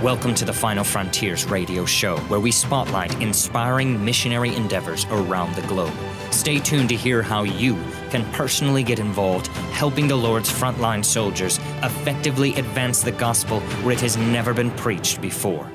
Welcome to the Final Frontiers radio show, where we spotlight inspiring missionary endeavors around the globe. Stay tuned to hear how you can personally get involved, helping the Lord's frontline soldiers effectively advance the gospel where it has never been preached before.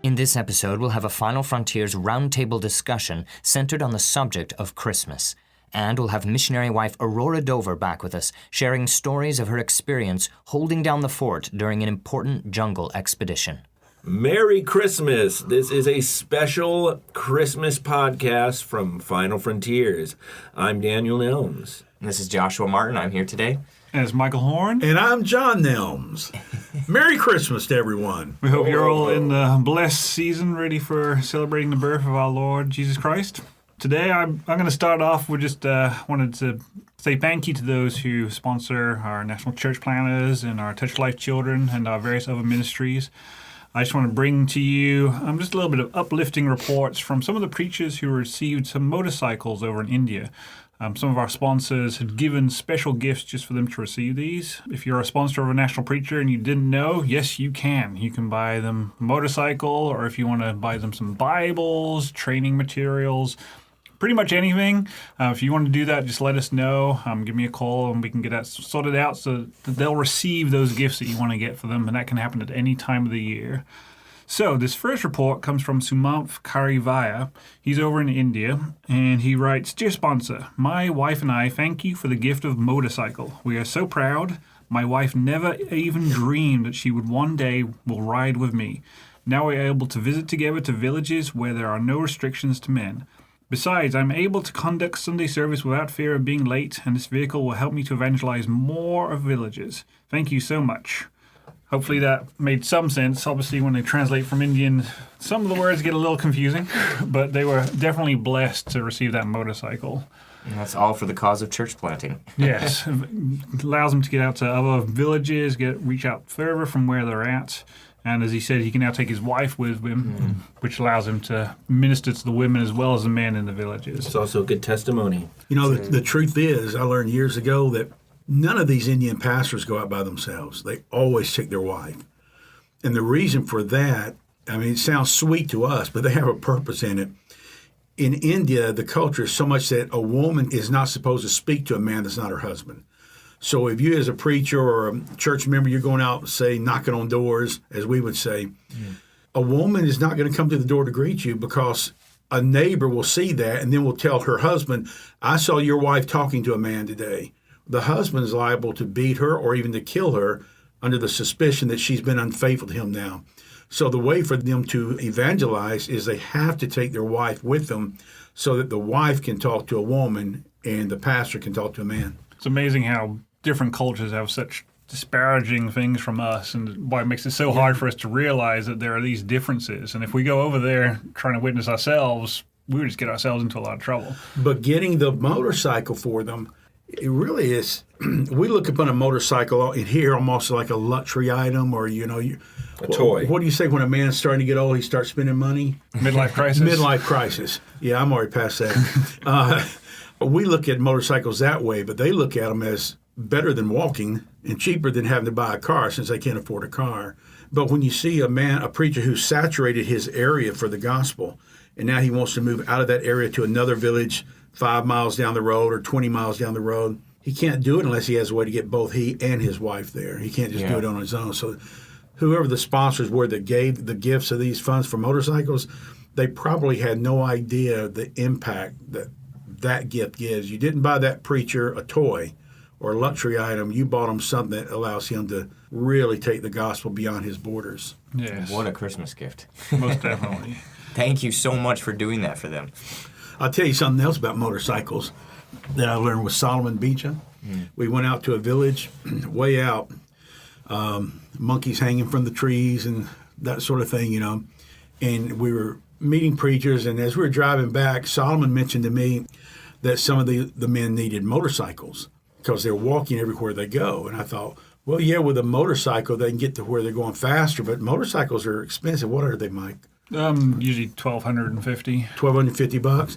In this episode, we'll have a Final Frontiers roundtable discussion centered on the subject of Christmas. And we'll have missionary wife Aurora Dover back with us, sharing stories of her experience holding down the fort during an important jungle expedition. Merry Christmas! This is a special Christmas podcast from Final Frontiers. I'm Daniel Nelms. And this is Joshua Martin. I'm here today. And it's Michael Horn. And I'm John Nelms. Merry Christmas to everyone. We hope you're all in the blessed season, ready for celebrating the birth of our Lord Jesus Christ. Today, I'm going to start off with just wanted to say thank you to those who sponsor our National Church Planners and our Touch Life Children and our various other ministries. I just want to bring to you just a little bit of uplifting reports from some of the preachers who received some motorcycles over in India. Some of our sponsors had given special gifts just for them to receive these. If you're a sponsor of a national preacher and you didn't know, yes, you can. You can buy them a motorcycle, or if you want to buy them some Bibles, training materials, pretty much anything. If you want to do that, just let us know. Give me a call and we can get that sorted out so that they'll receive those gifts that you want to get for them, and that can happen at any time of the year. So this first report comes from Sumanth Karivaya. He's over in India, and he writes, "Dear sponsor, my wife and I thank you for the gift of motorcycle. We are so proud. My wife never even dreamed that she would one day will ride with me. Now we are able to visit together to villages where there are no restrictions to men. Besides, I'm able to conduct Sunday service without fear of being late, and this vehicle will help me to evangelize more of villages. Thank you so much." Hopefully that made some sense. Obviously, when they translate from Indian, some of the words get a little confusing, but they were definitely blessed to receive that motorcycle. And that's all for the cause of church planting. Yes. It allows them to get out to other villages, reach out further from where they're at. And as he said, he can now take his wife with him, which allows him to minister to the women as well as the men in the villages. It's also a good testimony. You know, the truth is, I learned years ago that none of these Indian pastors go out by themselves. They always take their wife. And the reason for that, I mean, it sounds sweet to us, but they have a purpose in it. In India, the culture is so much that a woman is not supposed to speak to a man that's not her husband. So if you as a preacher or a church member, you're going out, say, knocking on doors, as we would say, a woman is not going to come to the door to greet you because a neighbor will see that and then will tell her husband, "I saw your wife talking to a man today." The husband is liable to beat her or even to kill her under the suspicion that she's been unfaithful to him now. So the way for them to evangelize is they have to take their wife with them so that the wife can talk to a woman and the pastor can talk to a man. It's amazing how different cultures have such disparaging things from us, and why it makes it so hard for us to realize that there are these differences. And if we go over there trying to witness ourselves, we would just get ourselves into a lot of trouble. But getting the motorcycle for them, it really is. We look upon a motorcycle in here almost like a luxury item, or, you know, a toy. What do you say when a man's starting to get old, he starts spending money? Midlife crisis? Midlife crisis. Yeah, I'm already past that. We look at motorcycles that way, but they look at them as better than walking and cheaper than having to buy a car since they can't afford a car. But when you see a preacher who saturated his area for the gospel, and now he wants to move out of that area to another village 5 miles down the road or 20 miles down the road, he can't do it unless he has a way to get both he and his wife there. He can't just do it on his own. So whoever the sponsors were that gave the gifts of these funds for motorcycles, they probably had no idea the impact that gift gives. You didn't buy that preacher a toy or a luxury item. You bought him something that allows him to really take the gospel beyond his borders. Yes. What a Christmas gift. Most definitely. Thank you so much for doing that for them. I'll tell you something else about motorcycles that I learned with Solomon Beecher. We went out to a village way out, monkeys hanging from the trees and that sort of thing, you know. And we were meeting preachers, and as we were driving back, Solomon mentioned to me that some of the men needed motorcycles because they're walking everywhere they go. And I thought, well, yeah, with a motorcycle, they can get to where they're going faster, but motorcycles are expensive. What are they, Mike? Usually $1,250. $1,250.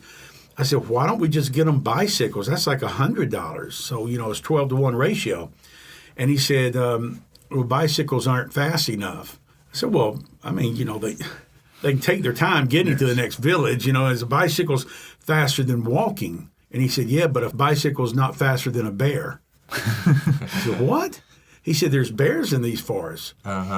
I said, why don't we just get them bicycles? That's like $100. So, you know, it's 12-to-1 ratio. And he said, well, bicycles aren't fast enough. I said, well, I mean, they can take their time getting to the next village. As a bicycle's faster than walking. And he said, yeah, but a bicycle's not faster than a bear. I said, what? He said, there's bears in these forests.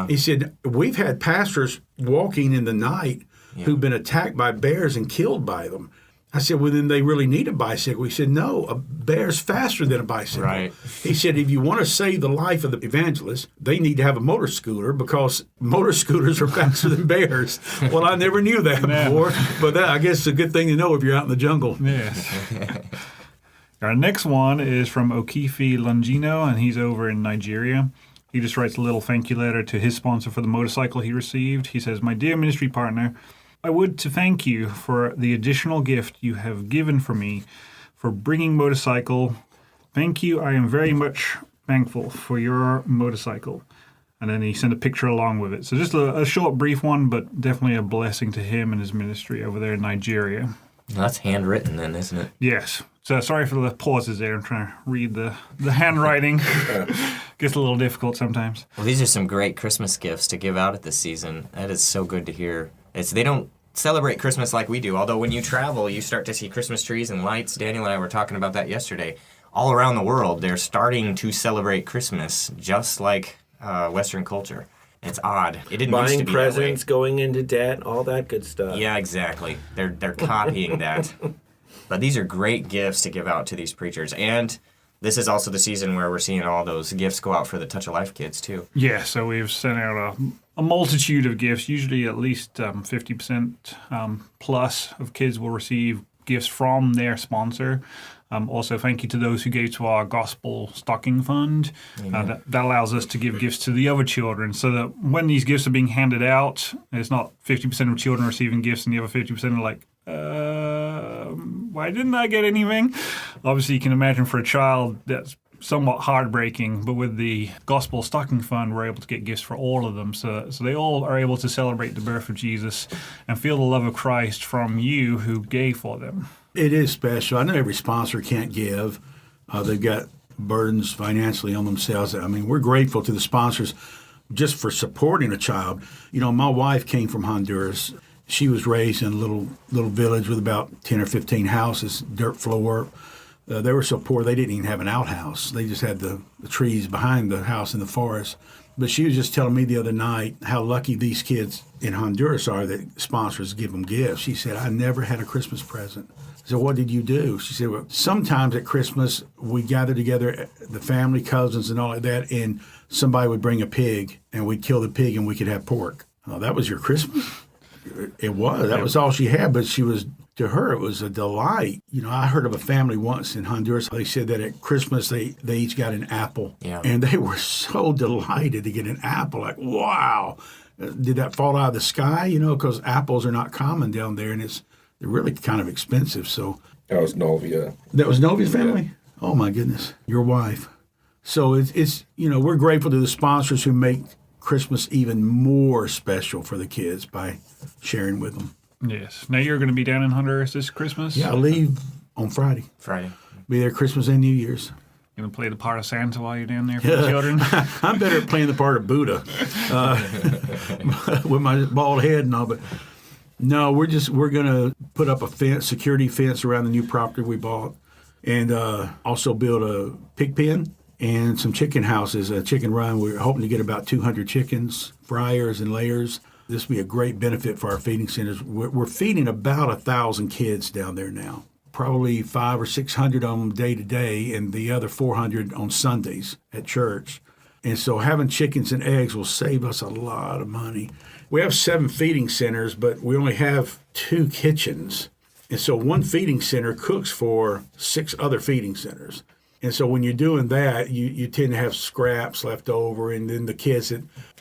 He said, we've had pastors walking in the night who've been attacked by bears and killed by them. I said, well, then they really need a bicycle. He said, no, a bear's faster than a bicycle. Right. He said, if you want to save the life of the evangelist, they need to have a motor scooter because motor scooters are faster than bears. Well, I never knew that before, but that, I guess, is a good thing to know if you're out in the jungle. Yes. Our next one is from Okifi Longino, and he's over in Nigeria. He just writes a little thank you letter to his sponsor for the motorcycle he received. He says, my dear ministry partner, I would to thank you for the additional gift you have given for me for bringing motorcycle. Thank you. I am very much thankful for your motorcycle. And then he sent a picture along with it. So just a short, brief one, but definitely a blessing to him and his ministry over there in Nigeria. That's handwritten then, isn't it? Yes. So sorry for the pauses there. I'm trying to read the handwriting. Gets a little difficult sometimes. Well, these are some great Christmas gifts to give out at this season. That is so good to hear. They don't celebrate Christmas like we do, although when you travel, you start to see Christmas trees and lights. Daniel and I were talking about that yesterday. All around the world, they're starting to celebrate Christmas just like Western culture. It's odd. It didn't used to Buying be presents, that way. going into debt, all that good stuff. Yeah, exactly. They're copying that. But these are great gifts to give out to these preachers. And this is also the season where we're seeing all those gifts go out for the Touch of Life kids, too. Yeah, so we've sent out a multitude of gifts. Usually at least 50% plus of kids will receive gifts from their sponsor. Also, thank you to those who gave to our Gospel Stocking Fund. That allows us to give gifts to the other children so that when these gifts are being handed out, it's not 50% of children receiving gifts and the other 50% are like, why didn't I get anything? Obviously, you can imagine for a child that's somewhat heartbreaking, but with the Gospel Stocking Fund, we're able to get gifts for all of them. So they all are able to celebrate the birth of Jesus and feel the love of Christ from you who gave for them. It is special. I know every sponsor can't give. They've got burdens financially on themselves. I mean, we're grateful to the sponsors just for supporting a child. My wife came from Honduras. She was raised in a little village with about 10 or 15 houses, dirt floor. They were so poor they didn't even have an outhouse. They just had the trees behind the house in the forest. But she was just telling me the other night how lucky these kids in Honduras are that sponsors give them gifts. She said, I never had a Christmas present. I said, what did you do? She said, well, sometimes at Christmas we gather together, the family, cousins, and all like that, and somebody would bring a pig, and we'd kill the pig, and we could have pork. Oh, that was your Christmas? It was. That was all she had, but to her, it was a delight. I heard of a family once in Honduras. They said that at Christmas, they each got an apple. Yeah. And they were so delighted to get an apple. Like, wow. Did that fall out of the sky? Because apples are not common down there, and they're really kind of expensive. So That was Novia. That was Novia's family? Yeah. Oh, my goodness. Your wife. So it's we're grateful to the sponsors who make Christmas even more special for the kids by sharing with them. Yes. Now you're going to be down in Honduras this Christmas? Yeah, I leave on Friday. Be there Christmas and New Year's. You going to play the part of Santa while you're down there for the children? I'm better at playing the part of Buddha with my bald head and all. But no, we're going to put up a security fence around the new property we bought, and also build a pig pen and some chicken houses, a chicken run. We're hoping to get about 200 chickens, fryers and layers. This will be a great benefit for our feeding centers. We're feeding about 1,000 kids down there now. Probably 500 or 600 of them day to day, and the other 400 on Sundays at church. And so having chickens and eggs will save us a lot of money. We have 7 feeding centers, but we only have 2 kitchens. And so one feeding center cooks for 6 other feeding centers. And so when you're doing that, you tend to have scraps left over, and then the kids,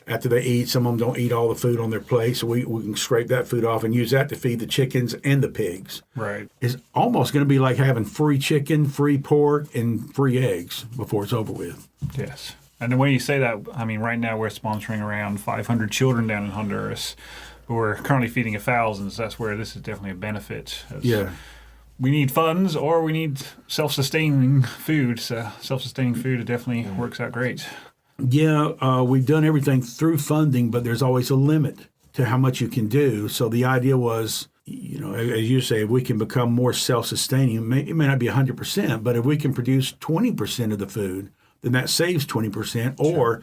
after they eat, some of them don't eat all the food on their plate, so we can scrape that food off and use that to feed the chickens and the pigs. Right. It's almost going to be like having free chicken, free pork, and free eggs before it's over with. Yes. And the way you say that, I mean, right now we're sponsoring around 500 children down in Honduras, but we're currently feeding 1,000, so that's where this is definitely a benefit. Yeah. We need funds or we need self-sustaining food. So self-sustaining food, it definitely works out great. Yeah, we've done everything through funding, but there's always a limit to how much you can do. So the idea was, as you say, if we can become more self-sustaining, it may not be 100%, but if we can produce 20% of the food, then that saves 20%, or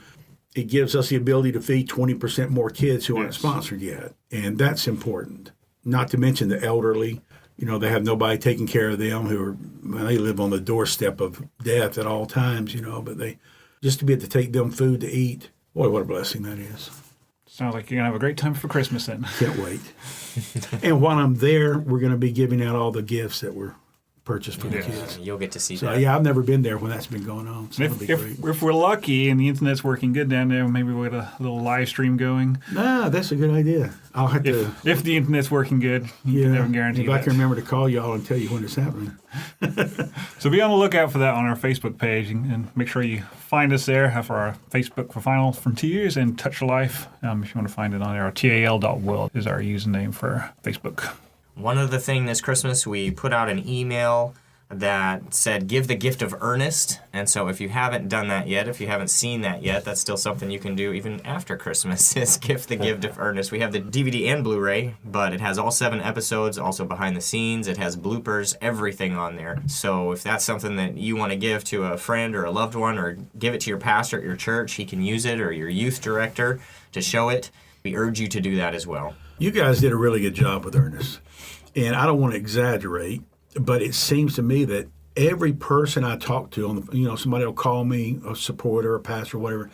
it gives us the ability to feed 20% more kids who aren't sponsored yet. And that's important. Not to mention the elderly. They have nobody taking care of them they live on the doorstep of death at all times, but just to be able to take them food to eat, boy, what a blessing that is. Sounds like you're going to have a great time for Christmas then. Can't wait. And while I'm there, we're going to be giving out all the gifts that were purchased for the kids. You'll get to see So, that. yeah, I've never been there when that's been going on. So that'll be great. If we're lucky and the internet's working good down there, maybe we'll get a little live stream going. That's a good idea. I'll have to. If the internet's working good, you can never guarantee if I can remember to call y'all and tell you when it's happening. So be on the lookout for that on our Facebook page, and make sure you find us there for our Facebook for Final Frontiers and Touch Life. If you want to find it on there, tal.world is our username for Facebook. One other thing this Christmas, we put out an email that said, give the gift of earnest. And so if you haven't done that yet, if you haven't seen that yet, that's still something you can do even after Christmas, is gift the gift of earnest. We have the DVD and Blu-ray, but it has all 7 episodes, also behind the scenes. It has bloopers, everything on there. So if that's something that you want to give to a friend or a loved one, or give it to your pastor at your church, he can use it, or your youth director to show it, we urge you to do that as well. You guys did a really good job with Ernest. And I don't want to exaggerate, but it seems to me that every person I talk to, somebody will call me, a supporter, a pastor, whatever, it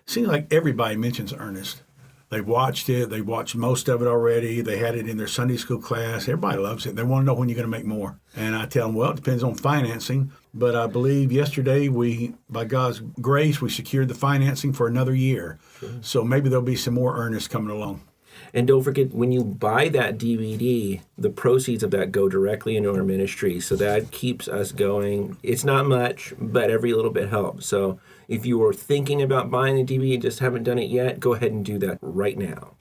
seems like everybody mentions Ernest. They watched it. They watched most of it already. They had it in their Sunday school class. Everybody loves it. They want to know when you're going to make more. And I tell them, well, it depends on financing. But I believe yesterday by God's grace, we secured the financing for another year. Sure. So maybe there'll be some more Ernest coming along. And don't forget, when you buy that DVD, the proceeds of that go directly into our ministry. So that keeps us going. It's not much, but every little bit helps. So if you were thinking about buying a DVD and just haven't done it yet, go ahead and do that right now.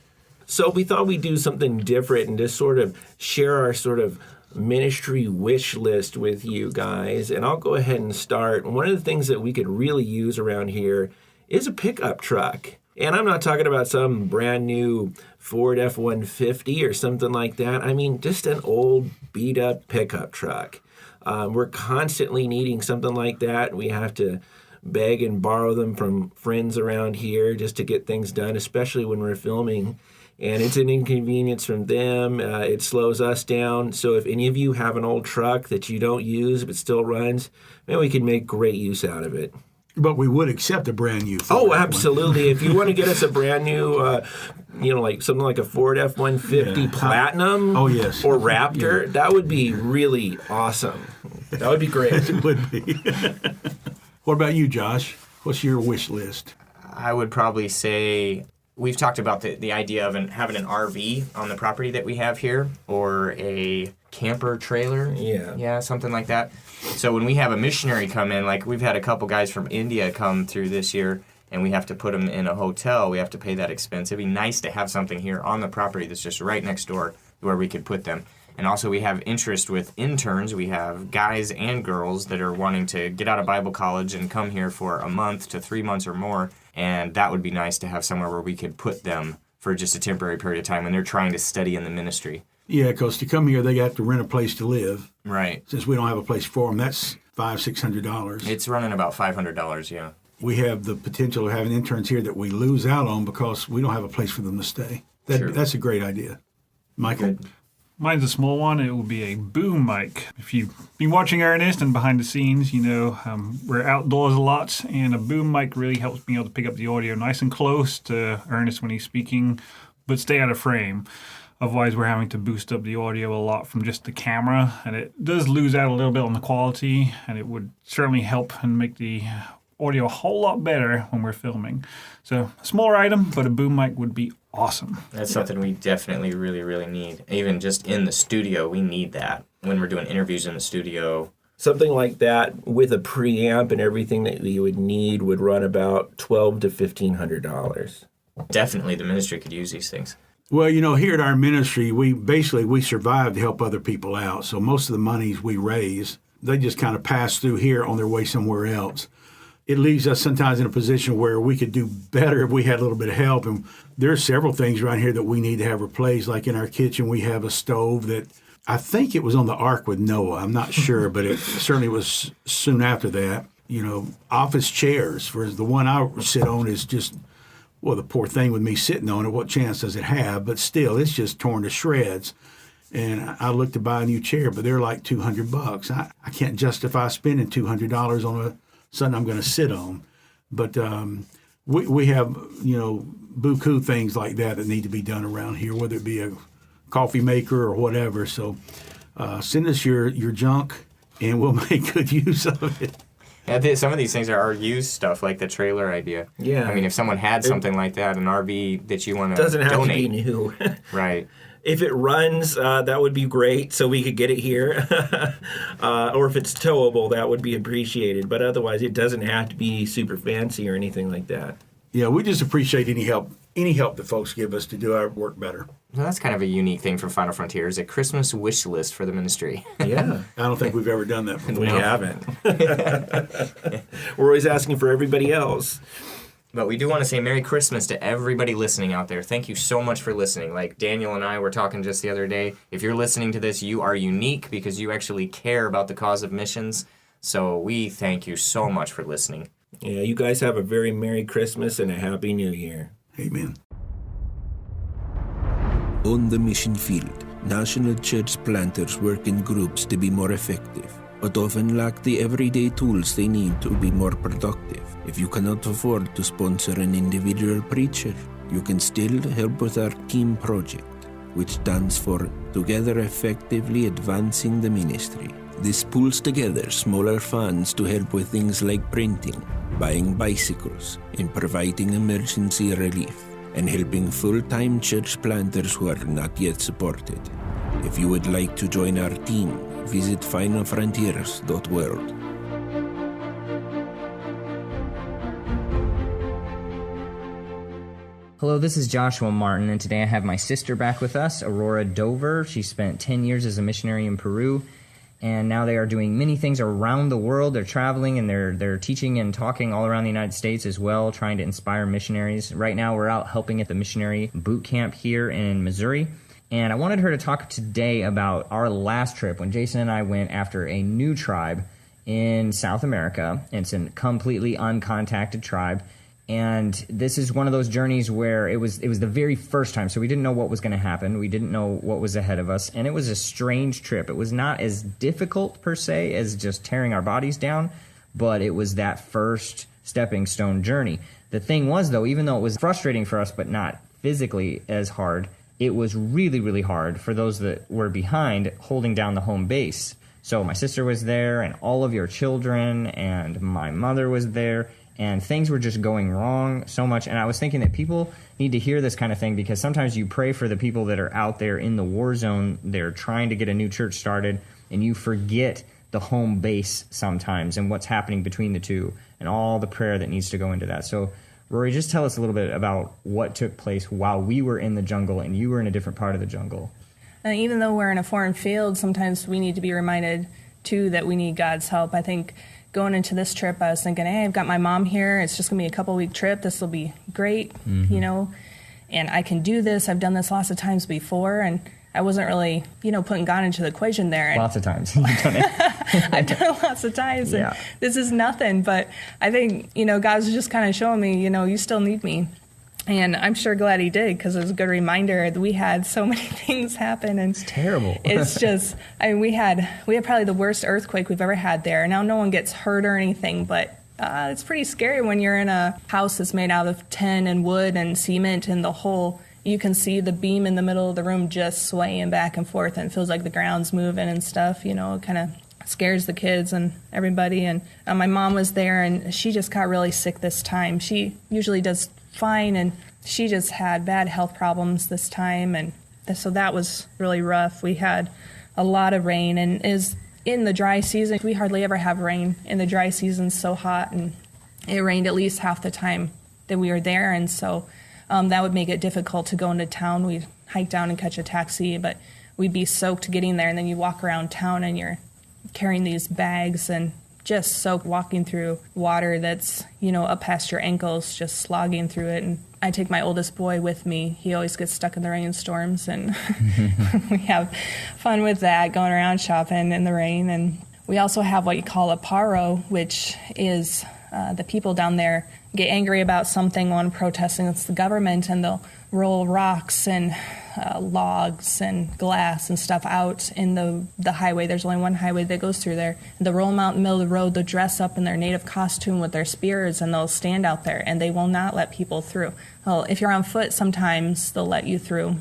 So we thought we'd do something different and just sort of share our sort of ministry wish list with you guys. And I'll go ahead and start. One of the things that we could really use around here is a pickup truck. And I'm not talking about some brand new Ford F-150 or something like that. I mean, just an old beat-up pickup truck. We're constantly needing something like that. We have to beg and borrow them from friends around here just to get things done, especially when we're filming. And it's an inconvenience from them. It slows us down. So if any of you have an old truck that you don't use but still runs, maybe we can make great use out of it. But we would accept a brand new Ford. Oh, absolutely. If you want to get us a brand new, like something like a Ford F-150 Platinum oh, yes. or Raptor, that would be really awesome. That would be great. It would be. What about you, Josh? What's your wish list? I would probably say we've talked about the idea of having an RV on the property that we have here, or a camper trailer. Yeah, something like that. So when we have a missionary come in, like we've had a couple guys from India come through this year, and we have to put them in a hotel, we have to pay that expense. It'd be nice to have something here on the property that's just right next door where we could put them. And also we have interest with interns. We have guys and girls that are wanting to get out of Bible college and come here for a month to 3 months or more. And that would be nice to have somewhere where we could put them for just a temporary period of time when they're trying to study in the ministry. Yeah, because to come here, they have to rent a place to live. Right. Since we don't have a place for them, that's $500-600. It's running about $500, yeah. We have the potential of having interns here that we lose out on because we don't have a place for them to stay. That's a great idea. Michael? Good. Mine's a small one. It will be a boom mic. If you've been watching Ernest and behind the scenes, we're outdoors a lot, and a boom mic really helps me able to pick up the audio nice and close to Ernest when he's speaking, but stay out of frame. Otherwise, we're having to boost up the audio a lot from just the camera, and it does lose out a little bit on the quality, and it would certainly help and make the audio a whole lot better when we're filming. So, a smaller item, but a boom mic would be awesome. That's something we definitely really, really need. Even just in the studio, we need that when we're doing interviews in the studio. Something like that with a preamp and everything that you would need would run about $1,200 to $1,500. Definitely the ministry could use these things. Well, here at our ministry, we survive to help other people out. So most of the monies we raise, they just kind of pass through here on their way somewhere else. it leaves us sometimes in a position where we could do better if we had a little bit of help. And there are several things around here that we need to have replaced. Like in our kitchen, we have a stove that I think it was on the Ark with Noah. I'm not sure, but it certainly was soon after that. Office chairs, for the one I sit on is just, well, the poor thing with me sitting on it, what chance does it have? But still, it's just torn to shreds. And I looked to buy a new chair, but they're like $200. I can't justify spending $200 on something I'm going to sit on. But we have, buku things like that need to be done around here, whether it be a coffee maker or whatever. So send us your junk, and we'll make good use of it. Yeah, some of these things are used stuff, like the trailer idea. Yeah. I mean, if someone had something like that, an RV that you want to doesn't have donate. to be new. Right. If it runs, that would be great, so we could get it here. Or if it's towable, that would be appreciated. But otherwise, it doesn't have to be super fancy or anything like that. Yeah, we just appreciate any help that folks give us to do our work better. Well, that's kind of a unique thing from Final Frontiers, a Christmas wish list for the ministry. Yeah. I don't think we've ever done that before. We haven't. We're always asking for everybody else. But we do want to say Merry Christmas to everybody listening out there. Thank you so much for listening. Like Daniel and I were talking just the other day, if you're listening to this, you are unique because you actually care about the cause of missions. So we thank you so much for listening. Yeah, you guys have a very Merry Christmas and a Happy New Year. Amen. On the mission field, national church planters work in groups to be more effective, but often lack the everyday tools they need to be more productive. If you cannot afford to sponsor an individual preacher, you can still help with our team project, which stands for Together Effectively Advancing the Ministry. This pulls together smaller funds to help with things like printing, buying bicycles, and providing emergency relief, and helping full-time church planters who are not yet supported. If you would like to join our team, visit finalfrontiers.world. Hello, this is Joshua Martin, and today I have my sister back with us, Aurora Dover. She spent 10 years as a missionary in Peru, and now they are doing many things around the world. They're traveling, and they're teaching and talking all around the United States as well, trying to inspire missionaries. Right now, we're out helping at the missionary boot camp here in Missouri, and I wanted her to talk today about our last trip when Jason and I went after a new tribe in South America. It's a completely uncontacted tribe. And this is one of those journeys where it was the very first time, so we didn't know what was going to happen. We didn't know what was ahead of us, and it was a strange trip. It was not as difficult, per se, as just tearing our bodies down, but it was that first stepping stone journey. The thing was, though, even though it was frustrating for us, but not physically as hard, it was really, really hard for those that were behind holding down the home base. So my sister was there, and all of your children, and my mother was there, and things were just going wrong so much. And I was thinking that people need to hear this kind of thing, because sometimes you pray for the people that are out there in the war zone. They're trying to get a new church started, and you forget the home base sometimes and what's happening between the two and all the prayer that needs to go into that. So, Rory, just tell us a little bit about what took place while we were in the jungle and you were in a different part of the jungle. Even though we're in a foreign field, sometimes we need to be reminded, too, that we need God's help. I think going into this trip, I was thinking, hey, I've got my mom here. It's just going to be a couple-week trip. This will be great, and I can do this. I've done this lots of times before, and I wasn't really, putting God into the equation there. And lots of times. You've done it. I've done it lots of times, and yeah. This is nothing. But I think, God's just kind of showing me, you still need me. And I'm sure glad he did, because it was a good reminder that we had so many things happen. And it's terrible. It's just, we had probably the worst earthquake we've ever had there. Now, no one gets hurt or anything, but it's pretty scary when you're in a house that's made out of tin and wood and cement, and you can see the beam in the middle of the room just swaying back and forth, and it feels like the ground's moving and stuff. It kind of scares the kids and everybody. And my mom was there, and she just got really sick this time. She usually does fine, and she just had bad health problems this time, and so that was really rough. We had a lot of rain, and is in the dry season. We hardly ever have rain in the dry season, so hot, and it rained at least half the time that we were there, and so that would make it difficult to go into town. We'd hike down and catch a taxi, but we'd be soaked getting there, and then you walk around town and you're carrying these bags and just soaked, walking through water that's, up past your ankles, just slogging through it. And I take my oldest boy with me. He always gets stuck in the rainstorms, and we have fun with that, going around shopping in the rain. And we also have what you call a paro, which is the people down there get angry about something, want to protest against the government, and they'll roll rocks and logs and glass and stuff out in the highway. There's only one highway that goes through there. They'll roll them out in the middle of the road. They'll dress up in their native costume with their spears, and they'll stand out there, and they will not let people through. Well, if you're on foot, sometimes they'll let you through.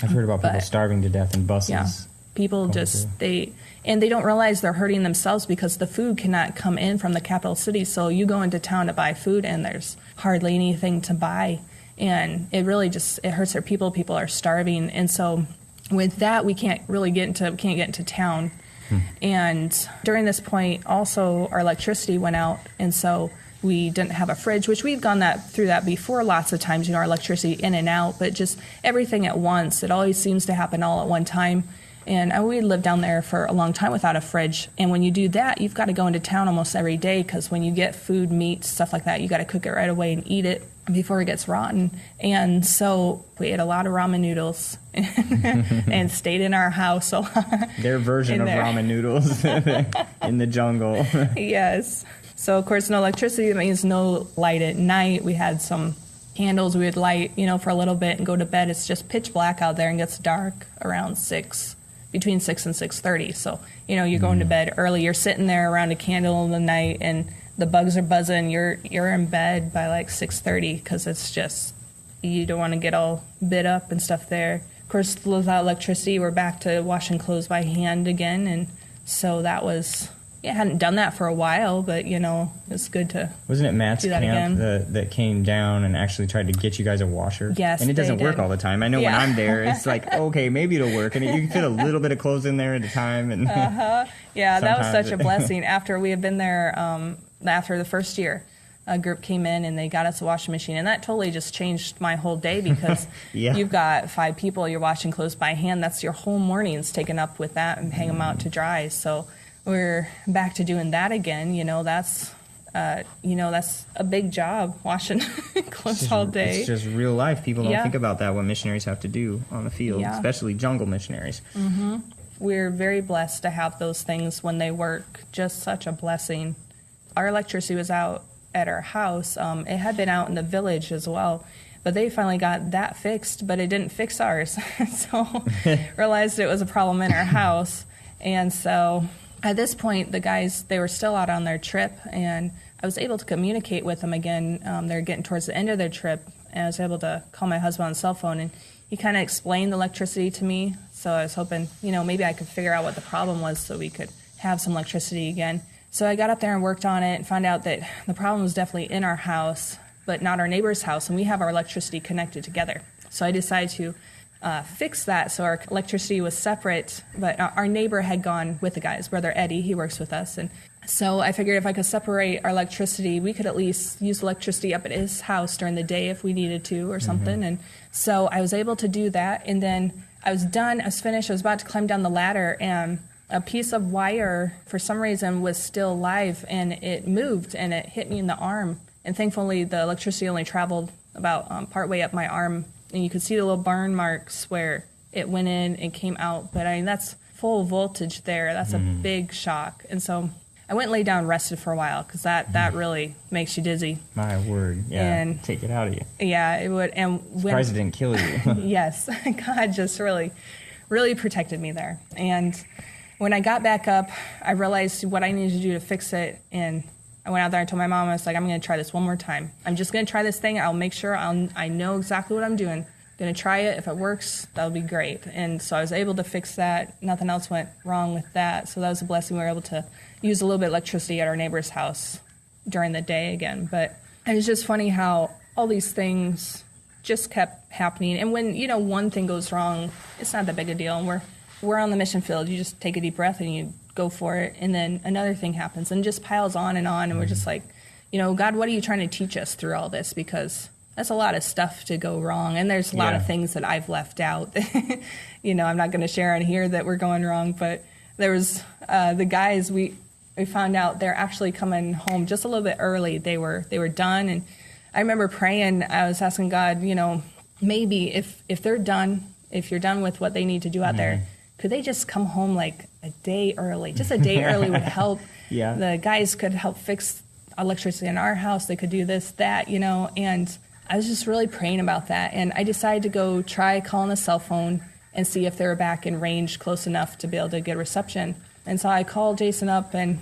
I've heard about people starving to death in buses. Yeah, people just, they don't realize they're hurting themselves because the food cannot come in from the capital city. So you go into town to buy food, and there's hardly anything to buy. And it really it hurts their people. People are starving. And so with that, we can't get into town. And during this point, also, our electricity went out. And so we didn't have a fridge, which we've gone through that before lots of times, our electricity in and out, but just everything at once. It always seems to happen all at one time. And we lived down there for a long time without a fridge. And when you do that, you've got to go into town almost every day, because when you get food, meat, stuff like that, you got to cook it right away and eat it before it gets rotten. And so we ate a lot of ramen noodles and stayed in our house a lot. Their version of ramen noodles in the jungle. Yes. So, of course, no electricity. That means no light at night. We had some candles we would light, for a little bit and go to bed. It's just pitch black out there and gets dark around 6. Between 6 and 6:30. So, you're going to bed early. You're sitting there around a candle in the night, and the bugs are buzzing. You're in bed by like 6:30, because it's just, you don't want to get all bit up and stuff there. Of course, without electricity, we're back to washing clothes by hand again. And so that was, I hadn't done that for a while, but, it's good to Wasn't it Matt's do that camp again. that came down and actually tried to get you guys a washer? Yes, and it doesn't they work did. all the time. I know when Yeah. I'm there, it's like, okay, maybe it'll work. And you can fit a little bit of clothes in there at a time. And Yeah, that was Sometimes such a blessing. After we had been there, after the first year, a group came in and they got us a washing machine. And that totally just changed my whole day, because Yeah. you've got 5 people, you're washing clothes by hand. That's your whole morning's taken up with that and hang them out to dry. So we're back to doing that again. That's a big job, washing clothes all day. It's just real life. People don't Yeah. think about that, what missionaries have to do on the field, Yeah. especially jungle missionaries. We're very blessed to have those things when they work. Just such a blessing. Our electricity was out at our house. It had been out in the village as well, but they finally got that fixed, but it didn't fix ours. So realized it was a problem in our house. And so at this point, the guys, they were still out on their trip, and I was able to communicate with them again. They're getting towards the end of their trip, and I was able to call my husband on the cell phone, and he kind of explained the electricity to me. So I was hoping, maybe I could figure out what the problem was so we could have some electricity again. So I got up there and worked on it and found out that the problem was definitely in our house, but not our neighbor's house, and we have our electricity connected together. So I decided to fix that so our electricity was separate, but our neighbor had gone with the guys. Brother Eddie, he works with us, and so I figured if I could separate our electricity, we could at least use electricity up at his house during the day if we needed to or something. And so I was able to do that, and then I was done, I was finished, I was about to climb down the ladder, and a piece of wire, for some reason, was still live, and it moved, and it hit me in the arm. And thankfully, the electricity only traveled about partway up my arm, and you could see the little burn marks where it went in and came out. But, that's full voltage there. That's a big shock. And so I went and laid down and rested for a while, because that really makes you dizzy. My word. Yeah. And- take it out of you. Yeah, it would. And Surprised it didn't kill you. Yes, God just really, really protected me there. And when I got back up, I realized what I needed to do to fix it, and I went out there and told my mom, I was like, I'm going to try this one more time. I'm just going to try this thing. I'll make sure I know exactly what I'm doing. I'm going to try it. If it works, that'll be great. And so I was able to fix that. Nothing else went wrong with that. So that was a blessing. We were able to use a little bit of electricity at our neighbor's house during the day again. But it was just funny how all these things just kept happening. And when, one thing goes wrong, it's not that big a deal. And we're on the mission field. You just take a deep breath and you go for it. And then another thing happens and just piles on. And we're just like, God, what are you trying to teach us through all this? Because that's a lot of stuff to go wrong. And there's a lot of things that I've left out. I'm not going to share on here that we're going wrong. But there was the guys, we found out they're actually coming home just a little bit early. They were done, and I remember praying. I was asking God, maybe if they're done, if you're done with what they need to do out there, could they just come home like a day early? Just a day early would help. Yeah. The guys could help fix electricity in our house. They could do this, that, and I was just really praying about that. And I decided to go try calling a cell phone and see if they were back in range close enough to be able to get reception. And so I called Jason up and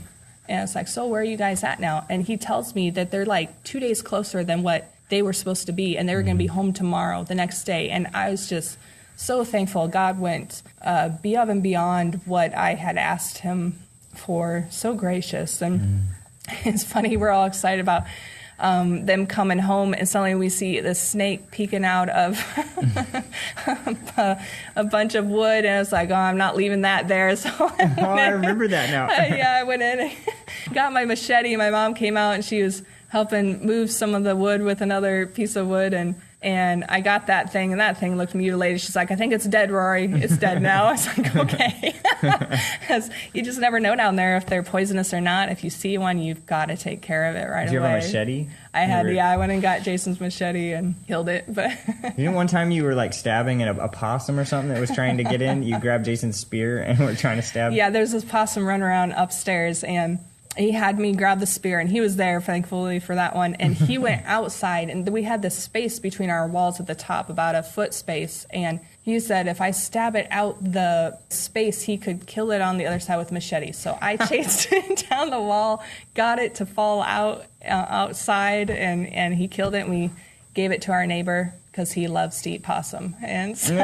it's like, so where are you guys at now? And he tells me that they're like 2 days closer than what they were supposed to be, and they were going to be home tomorrow, the next day. And I was just so thankful. God went above and beyond what I had asked him for, so gracious. And it's funny, we're all excited about them coming home, and suddenly we see this snake peeking out of a bunch of wood, and I was like, oh, I'm not leaving that there. So I remember that now. I went in and got my machete. My mom came out, and she was helping move some of the wood with another piece of wood, and I got that thing, and that thing looked mutilated. She's like, I think it's dead, Rory. It's dead now. I was like, okay. Because you just never know down there if they're poisonous or not. If you see one, you've got to take care of it right away. Did you have a machete? I had, I went and got Jason's machete and killed it. But one time you were like stabbing a possum or something that was trying to get in? You grabbed Jason's spear and were trying to stab? Yeah, there's this possum running around upstairs, and he had me grab the spear, and he was there, thankfully, for that one. And he went outside, and we had this space between our walls at the top, about a foot space. And he said if I stab it out the space, he could kill it on the other side with machete. So I chased it down the wall, got it to fall out outside, and he killed it. And we gave it to our neighbor because he loves to eat possum. And so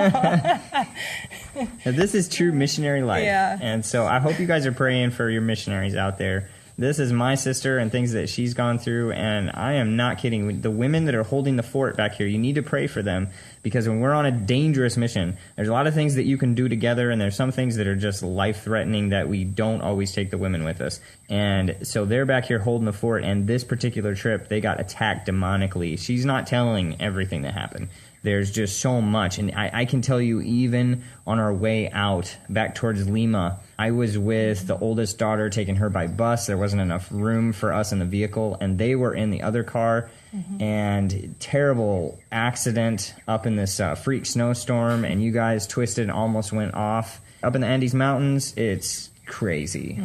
this is true missionary life. Yeah. And so I hope you guys are praying for your missionaries out there. This is my sister and things that she's gone through, and I am not kidding. The women that are holding the fort back here, you need to pray for them, because when we're on a dangerous mission, there's a lot of things that you can do together, and there's some things that are just life-threatening that we don't always take the women with us. And so they're back here holding the fort, and this particular trip, they got attacked demonically. She's not telling everything that happened. There's just so much. And I can tell you, even on our way out back towards Lima, I was with the oldest daughter, taking her by bus. There wasn't enough room for us in the vehicle, and they were in the other car. And terrible accident up in this freak snowstorm, and you guys twisted and almost went off. Up in the Andes Mountains, it's crazy.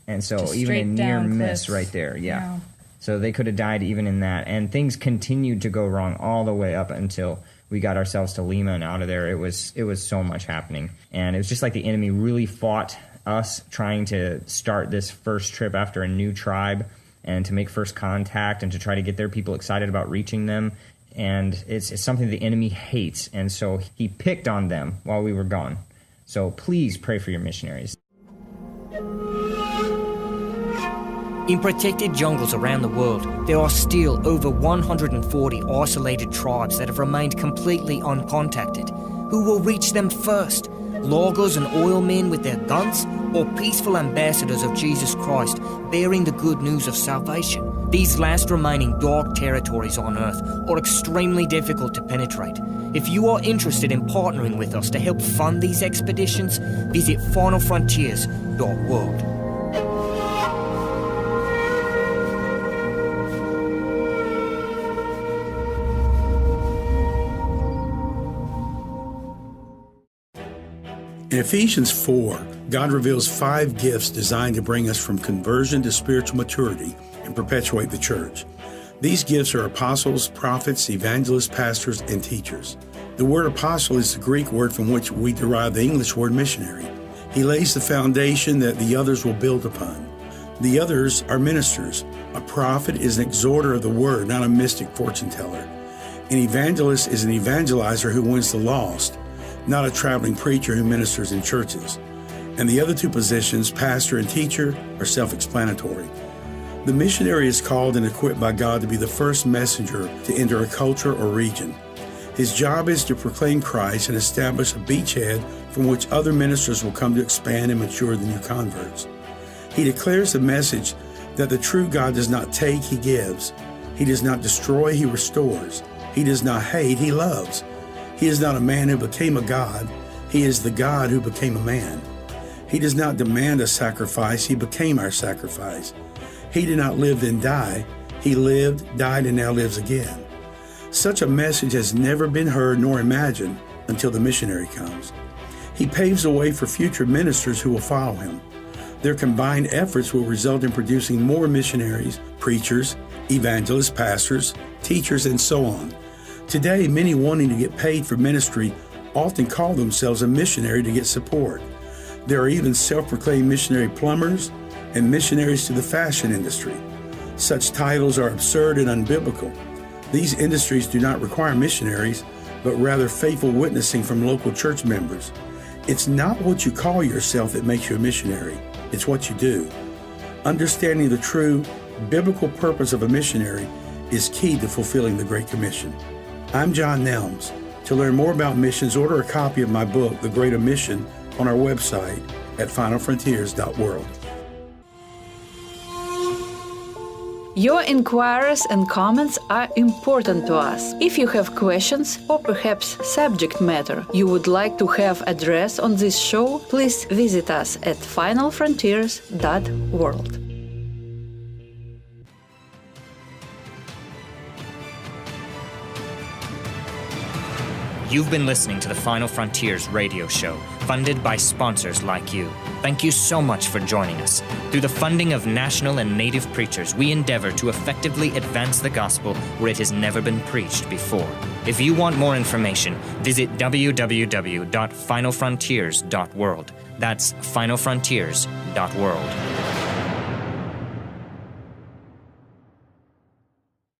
And so just even a near miss right there. Yeah. So they could have died even in that. And things continued to go wrong all the way up until we got ourselves to Lima and out of there. It was so much happening. And it was just like the enemy really fought us trying to start this first trip after a new tribe and to make first contact and to try to get their people excited about reaching them. And it's something the enemy hates. And so he picked on them while we were gone. So please pray for your missionaries. In protected jungles around the world, there are still over 140 isolated tribes that have remained completely uncontacted. Who will reach them first? Loggers and oilmen with their guns, or peaceful ambassadors of Jesus Christ bearing the good news of salvation? These last remaining dark territories on Earth are extremely difficult to penetrate. If you are interested in partnering with us to help fund these expeditions, visit finalfrontiers.world. In Ephesians 4, God reveals 5 gifts designed to bring us from conversion to spiritual maturity and perpetuate the church. These gifts are apostles, prophets, evangelists, pastors, and teachers. The word apostle is the Greek word from which we derive the English word missionary. He lays the foundation that the others will build upon. The others are ministers. A prophet is an exhorter of the word, not a mystic fortune teller. An evangelist is an evangelizer who wins the lost, not a traveling preacher who ministers in churches. And the other 2 positions, pastor and teacher, are self-explanatory. The missionary is called and equipped by God to be the first messenger to enter a culture or region. His job is to proclaim Christ and establish a beachhead from which other ministers will come to expand and mature the new converts. He declares the message that the true God does not take, he gives. He does not destroy, he restores. He does not hate, he loves. He is not a man who became a God. He is the God who became a man. He does not demand a sacrifice. He became our sacrifice. He did not live then die. He lived, died, and now lives again. Such a message has never been heard nor imagined until the missionary comes. He paves the way for future ministers who will follow him. Their combined efforts will result in producing more missionaries, preachers, evangelists, pastors, teachers, and so on. Today, many wanting to get paid for ministry often call themselves a missionary to get support. There are even self-proclaimed missionary plumbers and missionaries to the fashion industry. Such titles are absurd and unbiblical. These industries do not require missionaries, but rather faithful witnessing from local church members. It's not what you call yourself that makes you a missionary. It's what you do. Understanding the true biblical purpose of a missionary is key to fulfilling the Great Commission. I'm John Nelms. To learn more about missions, order a copy of my book, The Greater Mission, on our website at finalfrontiers.world. Your inquiries and comments are important to us. If you have questions or perhaps subject matter you would like to have addressed on this show, please visit us at finalfrontiers.world. You've been listening to the Final Frontiers radio show, funded by sponsors like you. Thank you so much for joining us. Through the funding of national and native preachers, we endeavor to effectively advance the gospel where it has never been preached before. If you want more information, visit www.finalfrontiers.world. That's finalfrontiers.world.